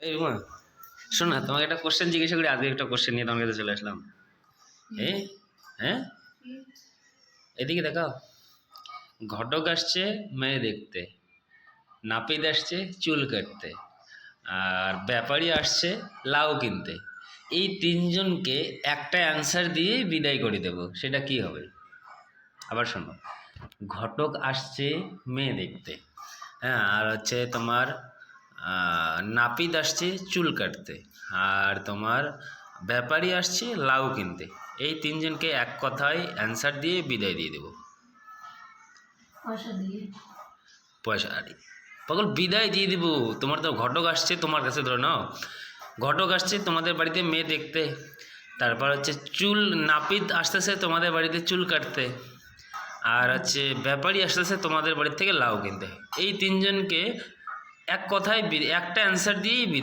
এই মা, শোন না, তোমাকে একটা কোশ্চেন জিজ্ঞাসা করি। আজকে একটা কোশ্চেন নিয়ে তোমার কাছে চলে আসলাম। এ হ্যাঁ, এদিকে দেখাও। ঘটক আসছে মেয়ে দেখতে, নাপিত আসছে চুল কাটতে, আর ব্যাপারী আসছে লাউ কিনতে। এই তিনজনকে একটা অ্যান্সার দিয়ে বিদায় করে দেব, সেটা কি হবে? আবার শোনো, ঘটক আসছে মেয়ে দেখতে, হ্যাঁ, আর হচ্ছে তোমার নাপিত আসছে চুল কাটতে, আর তোমার ব্যাপারী আসছে লাউ কিনতে। এই তিনজনকে এক কথায় অ্যান্সার দিয়ে বিদায় দিয়ে দেবো। পয়সা দিয়ে। পয়সা আরে পাগল, বিদায় দিয়ে দিব। তোমার তো ঘটক আসছে তোমার কাছে, ধরে নাও ঘটক আসছে তোমাদের বাড়িতে মেয়ে দেখতে, তারপর হচ্ছে চুল নাপিত আসতেছে তোমাদের বাড়িতে চুল কাটতে, আর হচ্ছে ব্যাপারী আসতেছে তোমাদের বাড়ি থেকে লাউ কিনতে। এই তিনজনকে এক কথায় একটা অ্যান্সার দিয়েই বিদায়